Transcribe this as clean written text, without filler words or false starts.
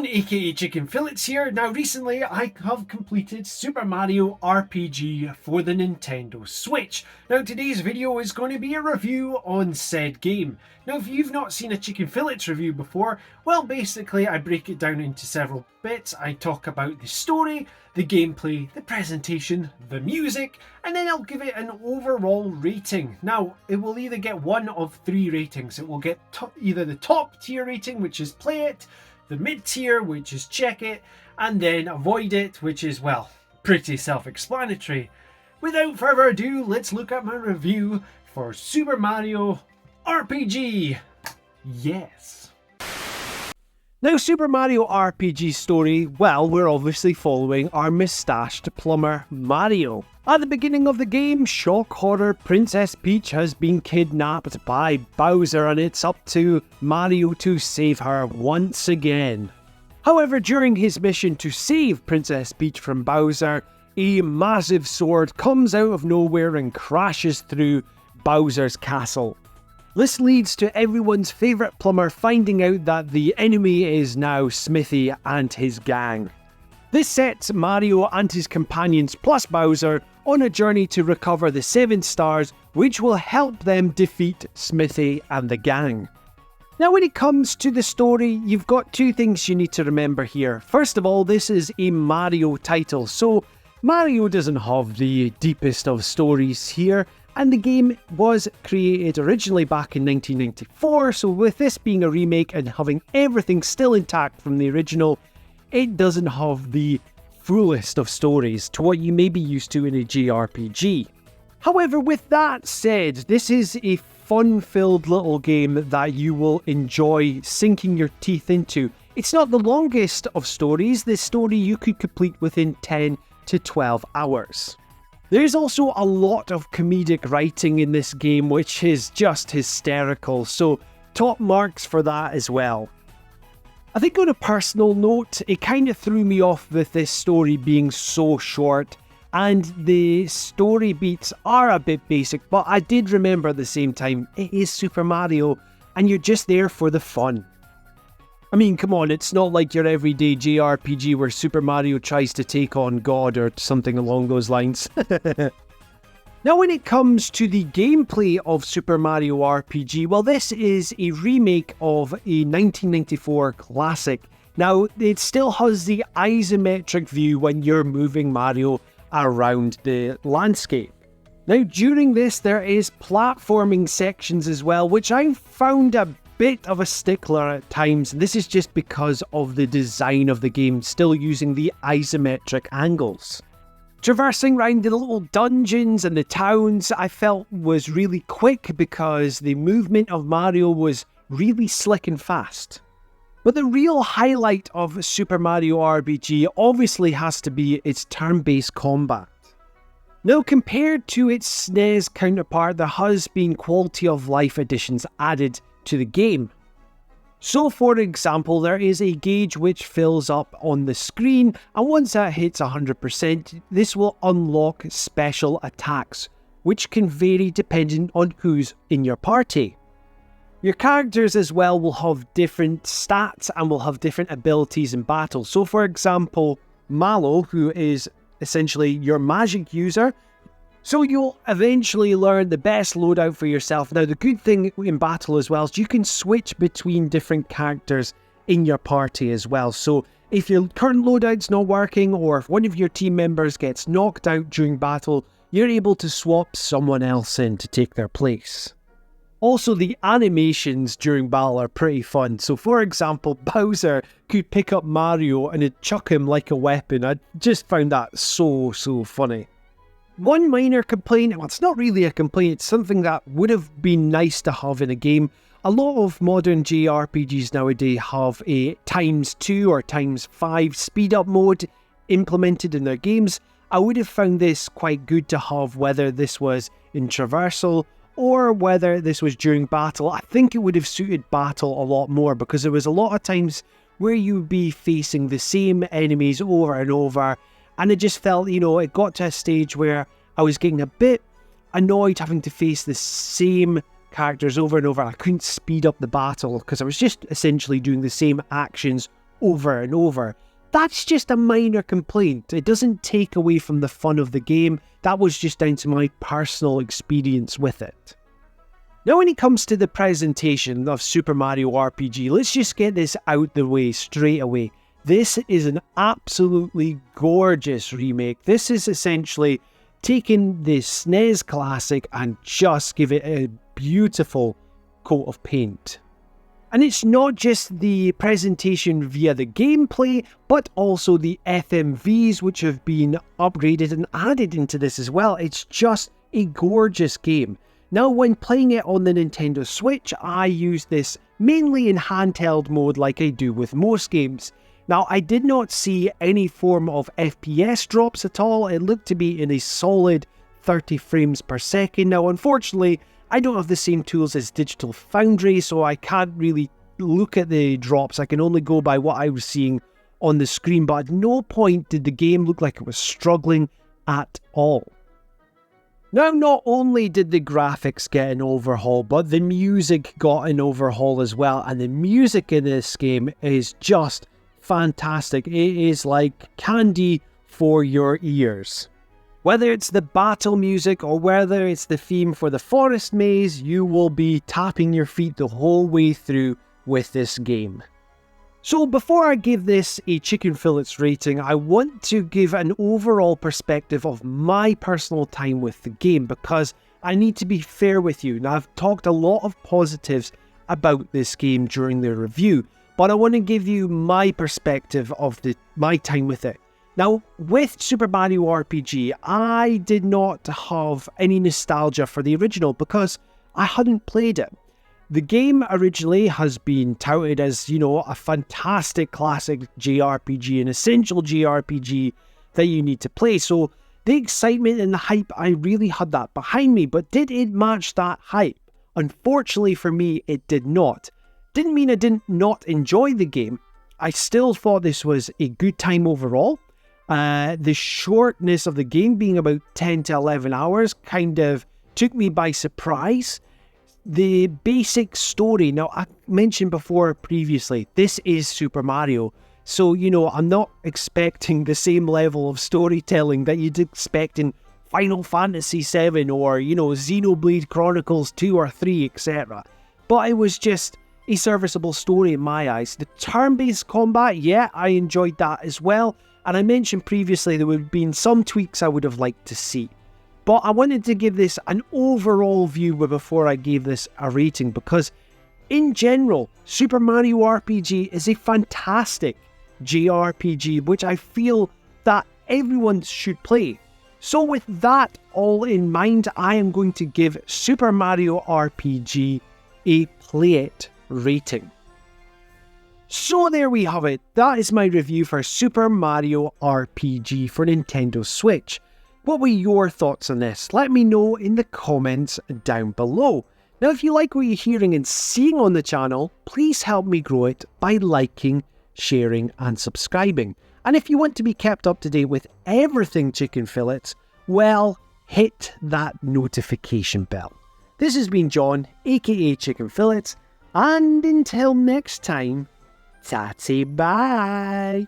everyone, aka Chicken Fillets here. Now recently I have completed Super Mario RPG for the Nintendo Switch. Now today's video is going to be a review on said game. Now if you've not seen a Chicken Fillets review before, well basically I break it down into several bits. I talk about the story, the gameplay, the presentation, the music, and then I'll give it an overall rating. Now it will either get one of three ratings. It will get either the top tier rating, which is play it, the mid-tier, which is check it, and then avoid it, which is, well, pretty self-explanatory. Without further ado, let's look at my review for Super Mario RPG. Yes. Now, Super Mario RPG story, well, we're obviously following our mustached plumber Mario. At the beginning of the game, shock horror, Princess Peach has been kidnapped by Bowser and it's up to Mario to save her once again. However, during his mission to save Princess Peach from Bowser, a massive sword comes out of nowhere and crashes through Bowser's castle. This leads to everyone's favourite plumber finding out that the enemy is now Smithy and his gang. This sets Mario and his companions plus Bowser on a journey to recover the 7 stars, which will help them defeat Smithy and the gang. Now when it comes to the story, you've got two things you need to remember here. First of all, this is a Mario title, so Mario doesn't have the deepest of stories here, and the game was created originally back in 1994, so with this being a remake and having everything still intact from the original, it doesn't have the fullest of stories to what you may be used to in a JRPG. However, with that said, this is a fun-filled little game that you will enjoy sinking your teeth into. It's not the longest of stories. This story you could complete within 10 to 12 hours. There's also a lot of comedic writing in this game, which is just hysterical, so top marks for that as well. I think on a personal note, it kind of threw me off with this story being so short, and the story beats are a bit basic, but I did remember at the same time, it is Super Mario, and you're just there for the fun. I mean, come on, it's not like your everyday JRPG where Super Mario tries to take on God or something along those lines. Now when it comes to the gameplay of Super Mario RPG, well this is a remake of a 1994 classic. Now it still has the isometric view when you're moving Mario around the landscape. Now during this there is platforming sections as well, which I found a bit of a stickler at times. This is just because of the design of the game, still using the isometric angles. Traversing around the little dungeons and the towns I felt was really quick because the movement of Mario was really slick and fast. But the real highlight of Super Mario RPG obviously has to be its turn-based combat. Now compared to its SNES counterpart, there has been quality of life additions added to the game. So for example, there is a gauge which fills up on the screen, and once that hits 100%, this will unlock special attacks, which can vary depending on who's in your party. Your characters as well will have different stats and will have different abilities in battle. So for example, Mallow, who is essentially your magic user, so you'll eventually learn the best loadout for yourself. Now the good thing in battle as well is you can switch between different characters in your party as well. So if your current loadout's not working or if one of your team members gets knocked out during battle, you're able to swap someone else in to take their place. Also, the animations during battle are pretty fun. So for example, Bowser could pick up Mario and it'd chuck him like a weapon. I just found that so funny. One minor complaint, well it's not really a complaint, it's something that would have been nice to have in a game. A lot of modern JRPGs nowadays have a ×2 or ×5 speed up mode implemented in their games. I would have found this quite good to have, whether this was in traversal or whether this was during battle. I think it would have suited battle a lot more because there was a lot of times where you would be facing the same enemies over and over. And it just felt, it got to a stage where I was getting a bit annoyed having to face the same characters over and over. I couldn't speed up the battle because I was just essentially doing the same actions over and over. That's just a minor complaint. It doesn't take away from the fun of the game. That was just down to my personal experience with it. Now when it comes to the presentation of Super Mario RPG, let's just get this out the way straight away. This is an absolutely gorgeous remake. This is essentially taking the SNES classic and just give it a beautiful coat of paint. And it's not just the presentation via the gameplay, but also the FMVs which have been upgraded and added into this as well. It's just a gorgeous game. Now when playing it on the Nintendo Switch, I use this mainly in handheld mode like I do with most games. Now I did not see any form of FPS drops at all. It looked to be in a solid 30 frames per second. Now unfortunately, I don't have the same tools as Digital Foundry, so I can't really look at the drops. I can only go by what I was seeing on the screen, but at no point did the game look like it was struggling at all. Now, not only did the graphics get an overhaul, but the music got an overhaul as well, and the music in this game is just fantastic. It is like candy for your ears. Whether it's the battle music or whether it's the theme for the forest maze, you will be tapping your feet the whole way through with this game. So before I give this a chicken fillets rating, I want to give an overall perspective of my personal time with the game because I need to be fair with you. Now I've talked a lot of positives about this game during the review, but I want to give you my perspective of my time with it. Now, with Super Mario RPG, I did not have any nostalgia for the original because I hadn't played it. The game originally has been touted as, a fantastic classic JRPG, an essential JRPG that you need to play. So the excitement and the hype, I really had that behind me, but did it match that hype? Unfortunately for me, it did not. Didn't mean I didn't not enjoy the game. I still thought this was a good time overall. The shortness of the game being about 10 to 11 hours kind of took me by surprise. The basic story, now I mentioned before previously, this is Super Mario. So, I'm not expecting the same level of storytelling that you'd expect in Final Fantasy VII or, Xenoblade Chronicles 2 or 3, etc. But it was just a serviceable story in my eyes. The turn-based combat, yeah, I enjoyed that as well. And I mentioned previously there would have been some tweaks I would have liked to see. But I wanted to give this an overall view before I gave this a rating because in general, Super Mario RPG is a fantastic JRPG which I feel that everyone should play. So with that all in mind, I am going to give Super Mario RPG a play it rating. So there we have it. That is my review for Super Mario RPG for Nintendo Switch. What were your thoughts on this? Let me know in the comments down below. Now if you like what you're hearing and seeing on the channel, please help me grow it by liking, sharing and subscribing. And if you want to be kept up to date with everything Chicken Fillets, well, hit that notification bell. This has been John, aka Chicken Fillets, and until next time, tatty bye!